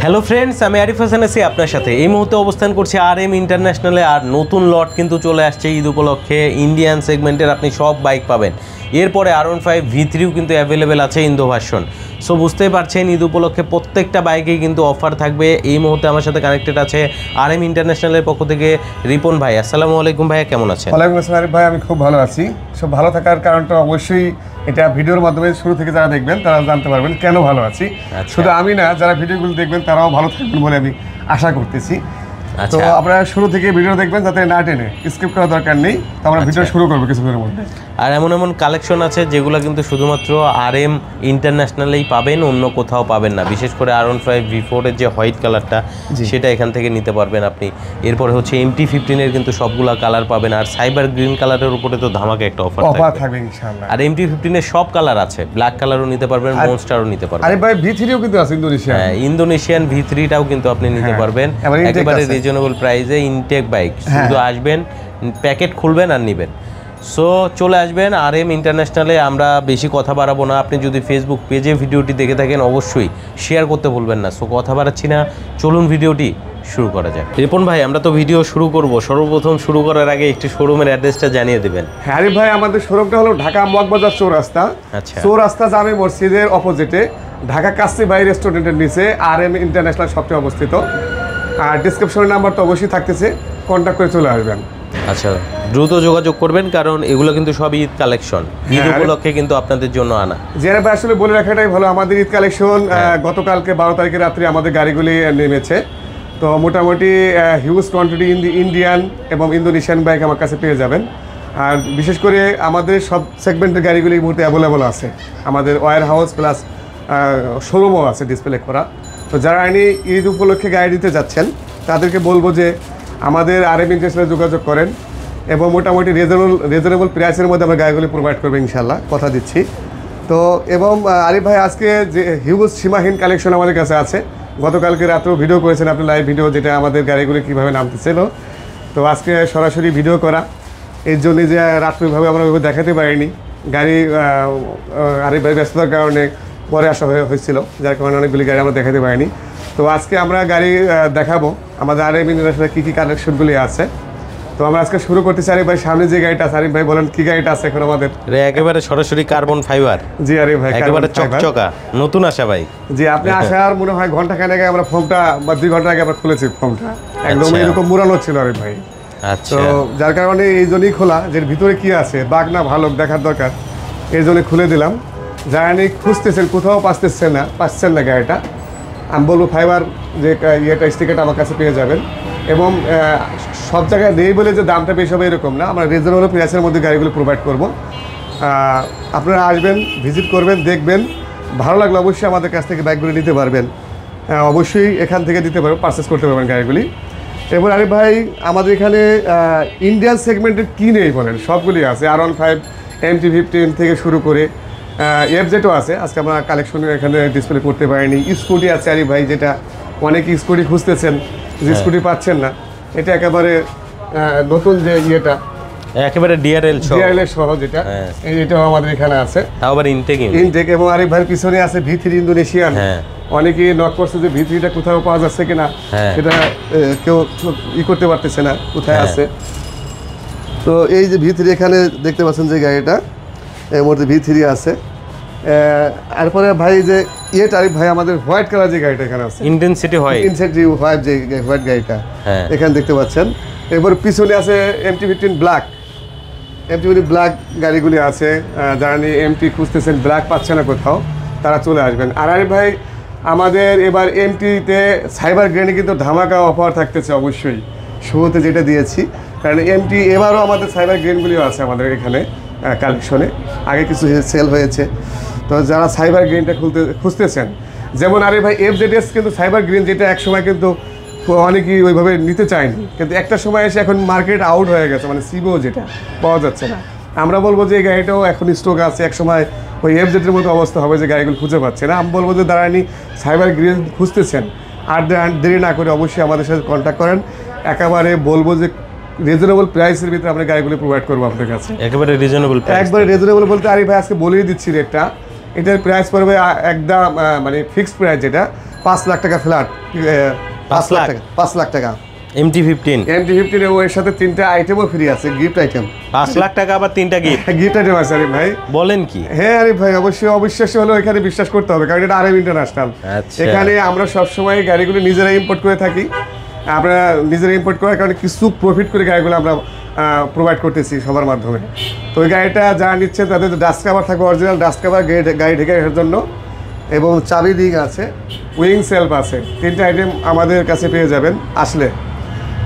Hello friends, আমি আরিফ হাসান আছি আপনার সাথে। এই মুহূর্তে অবস্থান করছি RM ইন্টারন্যাশনালে। আর নতুন লট কিন্তু চলে আসছে ঈদ উপলক্ষে। ইন্ডিয়ান সেগমেন্টের আপনি সব বাইক পাবেন। এরপরে R15 V3ও কিন্তু অ্যাভেলেবেল আছে ইন্দো ভার্সন। সো বুঝতেই পারছেন ঈদ উপলক্ষে প্রত্যেকটা বাইকেই কিন্তু অফার থাকবে। এই মুহূর্তে আমার সাথে কানেক্টেড আছে RM ইন্টারন্যাশনালের পক্ষ থেকে রিপন ভাই। আসসালামু আলাইকুম ভাইয়া, কেমন আছেন? ওয়ালাইকুম আসসালাম আরিফ ভাই, আমি খুব ভালো আছি। সব ভালো থাকার কারণটা অবশ্যই এটা ভিডিওর মাধ্যমে শুরু থেকে যারা দেখবেন তারা জানতে পারবেন কেন ভালো আছি। শুধু আমি না, যারা ভিডিওগুলো দেখবেন তারাও ভালো থাকবেন বলে আমি আশা করতেছি। তো আপনারা শুরু থেকে ভিডিও দেখবেন, যাতে না টেনে স্কিপ করার দরকার নেই। তো আমরা ভিডিও শুরু করবো কিছুক্ষণের মধ্যে। আর এমন এমন কালেকশন আছে যেগুলো কিন্তু শুধুমাত্র RM ইন্টারন্যাশনালেই পাবেন, অন্য কোথাও পাবেন না। বিশেষ করে R15 V4 এর যে হোয়াইট কালারটা, সেটা এখান থেকে নিতে পারবেন আপনি। এরপরে হচ্ছে MT15 এর কিন্তু সবগুলা কালার পাবেন। আর সাইবার গ্রিন কালারের উপরে তো ধামাকা একটা অফার থাকবে ইনশাআল্লাহ। আর MT15 এর সব কালার আছে, ব্ল্যাক কালারও নিতে পারবেন, মনস্টারও নিতে পারবেন। আরে ভাই V3ও কিন্তু আছে ইন্দোনেশিয়ান। হ্যাঁ, ইন্দোনেশিয়ান V3টাও কিন্তু আপনি নিতে পারবেন একেবারে রিজনেবল প্রাইসে। ইনটেক বাইক, শুধু আসবেন, প্যাকেট খুলবেন আর নেবেন। সো চলে আসবেন RM ইন্টারন্যাশনালে। আমরা বেশি কথা বাড়াবো না। আপনি যদি ফেসবুক পেজে ভিডিওটি দেখে থাকেন অবশ্যই শেয়ার করতে ভুলবেন না। সো কথা বাড়াচ্ছি না, চলুন ভিডিওটি শুরু করা যাক। রিপন ভাই, আমরা তো ভিডিও শুরু করব, সর্বপ্রথম শুরু করার আগে একটি শোরুমের অ্যাড্রেসটা জানিয়ে দেবেন। হ্যাঁ আরিফ ভাই, আমাদের শোরুমটা হলো ঢাকা মগবাজার চৌরাস্তা। আচ্ছা, চৌরাস্তা জামে মসজিদের অপোজিটে ঢাকা কাশি ভাই রেস্টুরেন্টের নিচে RM ইন্টারন্যাশনাল শপটি অবস্থিত। আর ডিসক্রিপশনের নাম্বার তো অবশ্যই থাকতেছে, কন্ট্যাক্ট করে চলে আসবেন। আচ্ছা, দ্রুত যোগাযোগ করবেন, কারণ এগুলো কিন্তু সব ঈদ কালেকশন, ঈদ উপলক্ষে কিন্তু আপনাদের জন্য আনা। যারা ভাই আসলে বলে রাখাটাই ভালো, আমাদের ঈদ কালেকশন গতকালকে 12 তারিখে রাত্রে আমাদের গাড়িগুলি নেমেছে। তো মোটামুটি হিউজ কোয়ান্টিটি ইন্ডিয়ান এবং ইন্দোনেশিয়ান বাইক আমার কাছে পেয়ে যাবেন। আর বিশেষ করে আমাদের সব সেগমেন্টের গাড়িগুলি এই মুহূর্তে অ্যাভেলেবল আছে। আমাদের ওয়্যার হাউস প্লাস শোরুমও আছে ডিসপ্লে করা। তো যারা ঈদ উপলক্ষে গাড়ি দিতে যাচ্ছেন তাদেরকে বলবো যে আমাদের RM ইন্টারন্যাশনালে যোগাযোগ করেন, এবং মোটামুটি রিজনেবল প্রাইসের মধ্যে আমরা গাড়িগুলি প্রোভাইড করবো ইনশাল্লাহ, কথা দিচ্ছি। তো এবং আরিফ ভাই, আজকে যে হিউজ সীমাহীন কালেকশন আমাদের কাছে আছে। গতকালকে রাত্রেও ভিডিও করেছেন আপনি, লাইভ ভিডিও, যেটা আমাদের গাড়িগুলি কীভাবে নামতেছিল। তো আজকে সরাসরি ভিডিও করা, এর জন্যই যে রাত্রিভাবে আমরা ওইভাবে দেখাতে পারিনি। গাড়ি আরিফ ভাই ব্যস্ততার কারণে পরে আসা হয়েছিল, যার কারণে অনেকগুলি গাড়ি আমরা দেখাতে পারিনি। তো আজকে আমরা গাড়ি দেখাবো আমাদের RM ইন্টারন্যাশনাল কী কী কালেকশনগুলি আছে। তো আমরা আজকে শুরু করতে চাই। আরিফ ভাই, সামনে যে গাড়িটা আছে, আরিফ ভাই বলেন কি গাড়িটা আছে এখন আমাদের? একেবারে সরাসরি কার্বন ফাইবার। জি আরিফ ভাই, একেবারে চকচকা নতুন আসা বাইক। জি, আপনি আসার মনে হয় ঘন্টাখানেক আগে আমরা ফর্মটা, বা 2 ঘন্টা আগে আমরা খুলেছি ফর্মটা। একদম এরকম মুরানো ছিল আরিফ ভাই। আচ্ছা, তো যার কারণে এই জন্যই খোলা, যে ভিতরে কি আছে, বাঘ না ভালুক দেখার দরকার, এই জন্য খুলে দিলাম। যারা খুঁজতেছেন, কোথাও পাচ্ছেন না গাড়িটা, আমি বলবো ফাইবার যে স্টিকারটা আমার কাছে পেয়ে যাবেন। এবং সব জায়গায় নেই বলে যে দামটা বেশি হবে এরকম না, আমরা রিজনেবল প্রাইসের মধ্যে গাড়িগুলো প্রোভাইড করব। আপনারা আসবেন, ভিজিট করবেন, দেখবেন, ভালো লাগলে অবশ্যই আমাদের কাছ থেকে বাইকগুলি নিতে পারবেন। অবশ্যই এখান থেকে দিতে পারবেন, পারচেস করতে পারবেন গাড়িগুলি। এবার আরিফ ভাই, আমাদের এখানে ইন্ডিয়ান সেগমেন্টের কী নেই বলেন, সবগুলি আছে। R15 MT15 থেকে শুরু করে FZ-ও আছে। আজকে আমরা কালেকশন এখানে ডিসপ্লে করতে পারিনি। স্কুটি আছে আরিফ ভাই, যেটা অনেকে স্কুটি খুঁজতেছেন, যে স্কুটি পাচ্ছেন না, এটা একেবারে নতুন যে ইয়েটা, একেবারে DRL সহ যেটা, এটাও আমাদের এখানে আছে। আবার ইনটেক। এবং আরিফ ভাইয়ের পিছনে আছে V3 ইন্দোনেশিয়ান। অনেকেই নক করছে যে V3টা কোথাও পাওয়া যাচ্ছে কিনা, সেটা কেউ করতে পারতেছে না, কোথায় আছে। তো এই যে V3 এখানে দেখতে পাচ্ছেন যে গাড়িটা, এর মধ্যে V3 আছে। এরপরে ভাই যে আরিফ ভাই, আমাদের হোয়াইট কালার যে গাড়িটা এখানে আছে, ইন্টেন্সিটি হোয়াইট যে হোয়াইট গাড়িটা এখানে দেখতে পাচ্ছেন। এরপর পিছনে আছে MT15 ব্ল্যাক গাড়িগুলি আছে। যারা MT খুঁজতেছেন, ব্ল্যাক পাচ্ছে না কোথাও, তারা চলে আসবেন। আর আরিফ ভাই, আমাদের এবার MT-তে সাইবার গ্রেনে কিন্তু ধামাকা অফার থাকতেছে অবশ্যই, শুরুতে যেটা দিয়েছি। কারণ MT এবারও আমাদের সাইবার গ্রেনগুলিও আছে আমাদের এখানে কালেকশনে, আগে কিছু সেল হয়েছে। তো যারা সাইবার গ্রিনটা খুঁজতেছেন, যেমন আরে ভাই FZS কিন্তু সাইবার গ্রিন, যেটা একসময় কিন্তু অনেকেই ওইভাবে নিতে চায়নি, কিন্তু একটা সময় এসে এখন মার্কেট আউট হয়ে গেছে, মানে সিবো যেটা পাওয়া যাচ্ছে না। আমরা বলবো যে এই গাড়িটাও এখন স্টক আছে, একসময় ওই FZ-এর মতো অবস্থা হবে যে গাড়িগুলো খুঁজে পাচ্ছে না। আমি বলবো যে দাঁড়ানি সাইবার গ্রিন খুঁজতেছেন, আর দেরি না করে অবশ্যই আমাদের সাথে কন্ট্যাক্ট করেন। একেবারে বলবো যে রিজনেবল প্রাইসের ভিতরে আমরা গাড়িগুলো প্রোভাইড করবো আপনার কাছে। একেবারে রিজনেবল প্রাইস, একবারে রিজনেবল বলতে আরিফ ভাই আজকে বলেই দিচ্ছি রেটটা। এটার প্রাইস পড়বে একদম মানে ফিক্সড প্রাইস, যেটা 5 লাখ টাকা ফ্ল্যাট, 5 লাখ টাকা, 5 লাখ টাকা MT-15 এবং এর সাথে 3টা আইটেমও ফ্রি আছে, গিফট আইটেম। 5 লাখ টাকা আবার 3টা গিফট আইটেম আছে আরিফ ভাই। বলেন কি? হ্যাঁ আরিফ ভাই, অবশ্যই অবিশ্বাস্য হলেও এখানে বিশ্বাস করতে হবে, কারণ এটা আরএম ইন্টারন্যাশনাল। এখানে আমরা সবসময় গাড়িগুলো নিজেরাই ইম্পোর্ট করে থাকি। আমরা নিজেরা ইম্পোর্ট করার কারণে কিছু প্রফিট করে গাড়িগুলো আমরা প্রোভাইড করতেছি সবার মাধ্যমে। তো ওই গাড়িটা যারা নিচ্ছে তাদের ডাস্ট কাভার থাকবে, অরিজিনাল ডাস্ট কাভার গাড়ি ঢেকে রাখার জন্য, এবং চাবি দিক আছে, উইং সেলফ আছে। 3টা আইটেম আমাদের কাছে পেয়ে যাবেন আসলে।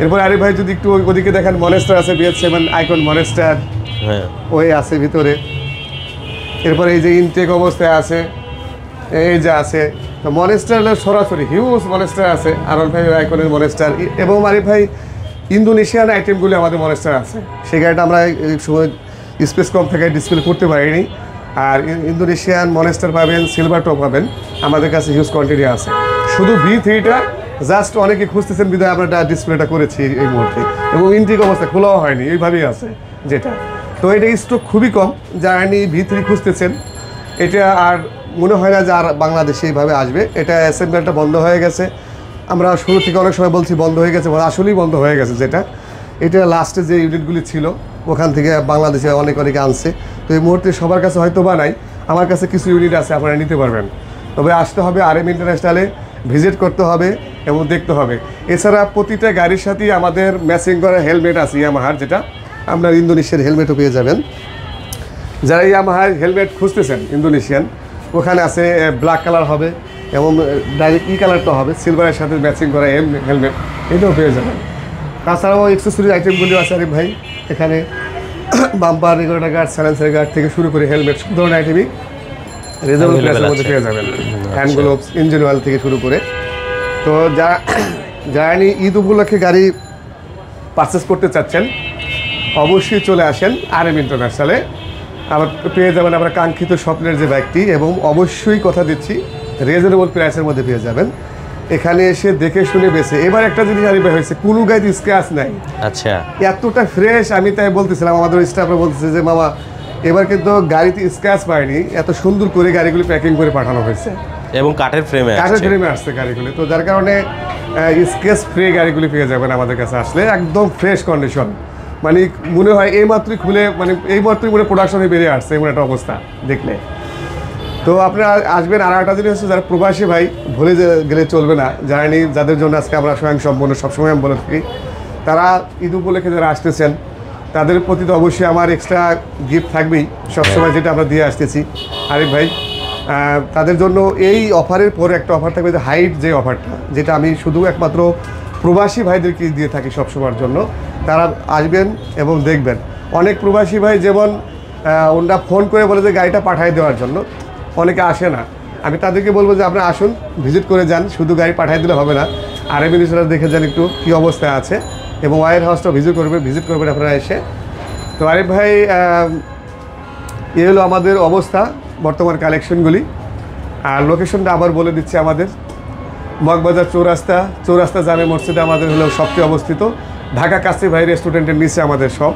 এরপর আরিফ ভাই যদি একটু ওদিকে দেখেন, মনেস্টার আছে, BS7 আইকন মনেস্টার ওই আছে ভিতরে। এরপর এই যে ইনটেক অবস্থায় আছে, এই যে আছে মনেস্টার, সরাসরি হিউজ মনেস্টার আছে, R1 5 আইকনের মনেস্টার। এবং আরিফ ভাই ইন্দোনেশিয়ান আইটেমগুলি আমাদের মনেস্টার আছে, সেই গাড়িটা আমরা এই সময় স্পেস কম থেকে ডিসপ্লে করতে পারিনি। আর ইন্দোনেশিয়ান মনেস্টার পাবেন, সিলভার টপ পাবেন, আমাদের কাছে হিউজ কোয়ান্টিটি আছে। শুধু V3টা জাস্ট অনেকে খুঁজতেছেন বিধায় আমরা ডিসপ্লেটা করেছি এই মুহূর্তে, এবং ইনটেক অবস্থা খোলাও হয়নি, এইভাবেই আছে যেটা। তো এটা স্টক খুবই কম, যারা V3 খুঁজতেছেন, এটা আর মনে হয় না যে আর বাংলাদেশে এইভাবে আসবে। এটা অ্যাসেম্বলিটা বন্ধ হয়ে গেছে, আমরা শুরু থেকে অনেক সময় বলছি বন্ধ হয়ে গেছে, আসলেই বন্ধ হয়ে গেছে। যেটা এটা লাস্টে যে ইউনিটগুলি ছিল ওখান থেকে বাংলাদেশে অনেকে আনছে। তো এই মুহূর্তে সবার কাছে হয়তো বা নাই, আমার কাছে কিছু ইউনিট আছে, আপনারা নিতে পারবেন। তবে আসতে হবে আরএম ইন্টারন্যাশনালে, ভিজিট করতে হবে এবং দেখতে হবে। এছাড়া প্রতিটা গাড়ির সাথেই আমাদের ম্যাচিং করা হেলমেট আছে ইয়ামাহার, যেটা আপনার ইন্দোনেশিয়ার হেলমেটও পেয়ে যাবেন। যারা ইয়ামাহার হেলমেট খুঁজতেছেন ইন্দোনেশিয়ান, ওখানে আছে ব্ল্যাক কালার হবে এবং ডাইরেক্ট কালারটা হবে, সিলভারের সাথে ম্যাচিং করা হেলমেট, এটাও পেয়ে যাবেন। তাছাড়াও এক্সেসরিজ আইটেমগুলিও আছে আরিফ ভাই এখানে, bumper, regulator guard, silencer guard থেকে শুরু করে হেলমেট, সব ধরনের আইটেমই রিজনেবল প্রাইসের মধ্যে পেয়ে যাবেন। হ্যান্ড গ্লোভস, ইঞ্জিন অয়েল থেকে শুরু করে। তো যারা ঈদ উপলক্ষে গাড়ি পারচেস করতে চাচ্ছেন, অবশ্যই চলে আসেন আরএম ইন্টারন্যাশনালে, আবার পেয়ে যাবেন আপনার কাঙ্ক্ষিত স্বপ্নের যে বাইকটি, এবং অবশ্যই কথা দিচ্ছি রিজনেবল প্রাইসের মধ্যে পেয়ে যাবেন। এখানে এসে দেখে শুনে বেছে। এবার একটা জিনিস আরিফ ভাই হয়েছে, কোনো গাড়িতে স্ক্র্যাচ নাই। আচ্ছা, এতটা ফ্রেশ, আমি তাই বলতেছিলাম, আমাদের স্টাফরা বলতেছে যে মামা এবার কিন্তু গাড়িতে স্ক্র্যাচ পায়নি, এত সুন্দর করে গাড়িগুলি প্যাকিং করে পাঠানো হয়েছে, এবং কাঠের ফ্রেমে আসছে গাড়িগুলি। তো যার কারণে স্ক্র্যাচ ফ্রি গাড়িগুলি পেয়ে যাবেন আমাদের কাছে আসলে, একদম ফ্রেশ কন্ডিশন। মানে মনে হয় এইমাত্রই খুলে, মানে এইমাত্রই মনে প্রোডাকশনে বেরিয়ে আসছে, এমন একটা অবস্থা দেখলে। তো আপনারা আসবেন। আর একটা জিনিস হচ্ছে, যারা প্রবাসী ভাই ভুলে গেলে চলবে না, জানি যাদের জন্য আজকে আমরা স্বয়ংসম্পূর্ণ সবসময় আমি বলে থাকি, তারা ঈদ উপলক্ষে যারা আসতেছেন তাদের প্রতি তো অবশ্যই আমার এক্সট্রা গিফট থাকবেই সবসময়, যেটা আমরা দিয়ে আসতেছি আরিফ ভাই। তাদের জন্য এই অফারের পরে একটা অফার থাকবে, যে হাইট যে অফারটা, যেটা আমি শুধু একমাত্র প্রবাসী ভাইদেরকে দিয়ে থাকি সবসময়ের জন্য। তারা আসবেন এবং দেখবেন। অনেক প্রবাসী ভাই যেমন ওনারা ফোন করে বলে যে গাড়িটা পাঠিয়ে দেওয়ার জন্য, অনেকে আসে না। আমি তাদেরকে বলবো যে আপনারা আসুন, ভিজিট করে যান, শুধু গাড়ি পাঠিয়ে দিলে হবে না, আরএম ইন্টারন্যাশনাল দেখে যান একটু কী অবস্থায় আছে, এবং ওয়ার হাউসটা ভিজিট করবেন আপনারা এসে। তো আরিফ ভাই, এ হলো আমাদের অবস্থা, বর্তমান কালেকশনগুলি। আর লোকেশনটা আবার বলে দিচ্ছি, আমাদের মগবাজার চৌরাস্তা জামে মসজিদে আমাদের হলো শপটি অবস্থিত। ঢাকা কাশি ভাই রেস্টুরেন্টের নিচে আমাদের শপ।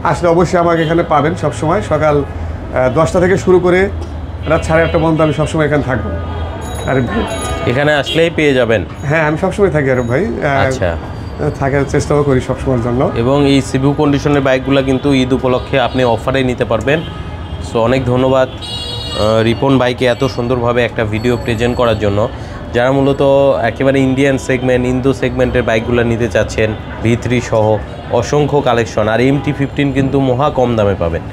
আসলে অবশ্যই আমাকে এখানে পাবেন সবসময়, সকাল 10টা থেকে শুরু করে রাত 8:30 পর্যন্ত আমি সবসময় এখানে থাকবো আরিফ ভাই। এখানে আসলেই পেয়ে যাবেন? হ্যাঁ, আমি সবসময় থাকি আরিফ ভাই। আচ্ছা, থাকার চেষ্টাও করি সবসময়ের জন্য। এবং এই সিভিউ কন্ডিশনের বাইকগুলো কিন্তু ঈদ উপলক্ষে আপনি অফারে নিতে পারবেন। সো অনেক ধন্যবাদ রিপন ভাইকে এত সুন্দরভাবে একটা ভিডিও প্রেজেন্ট করার জন্য। যারা মূলত একেবারে ইন্ডিয়ান সেগমেন্ট, ইন্দো সেগমেন্টের বাইকগুলো নিতে চাচ্ছেন, V3 সহ অসংখ্য কালেকশন। আর MT-15 কিন্তু মহা কম দামে পাবেন,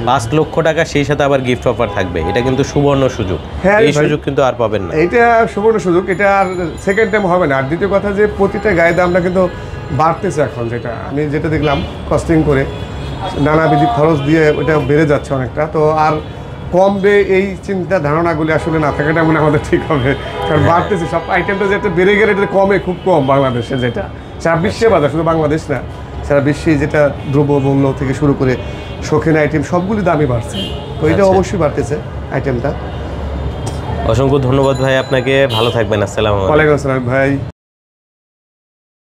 5 লক্ষ টাকা, সেই সাথে আবার গিফট অফার থাকবে। এটা কিন্তু সুবর্ণ সুযোগ, এই সুযোগ কিন্তু আর পাবেন না। এটা সুবর্ণ সুযোগ, এটা আর সেকেন্ড টাইম হবে না। আর দ্বিতীয় কথা, যে প্রতিটা গায়ের দামটা কিন্তু বাড়তেছে এখন, যেটা আমি দেখলাম কস্টিং করে নানাবিধি খরচ দিয়ে ওটা বেড়ে যাচ্ছে অনেকটা। তো আর কমবে এই চিন্তা ধারণাগুলি আসলে না থাকাটা মনে আমাদের ঠিক হবে, কারণ বাড়তেছে সব আইটেমটা, যেটা বেড়ে গেলে এটা কমে খুব কম বাংলাদেশে, যেটা সারা বিশ্বে বাজার, শুধু বাংলাদেশ না, সারা বিশ্বে যেটা দ্রব্যমূল্য থেকে শুরু করে শৌখিন আইটেম সবগুলি দামই বাড়ছে। তো এটা অবশ্যই বাড়তেছে আইটেমটা। অসংখ্য ধন্যবাদ ভাই আপনাকে, ভালো থাকবেন। আসসালামু আলাইকুম। ওয়ালাইকুম আসসালাম ভাই।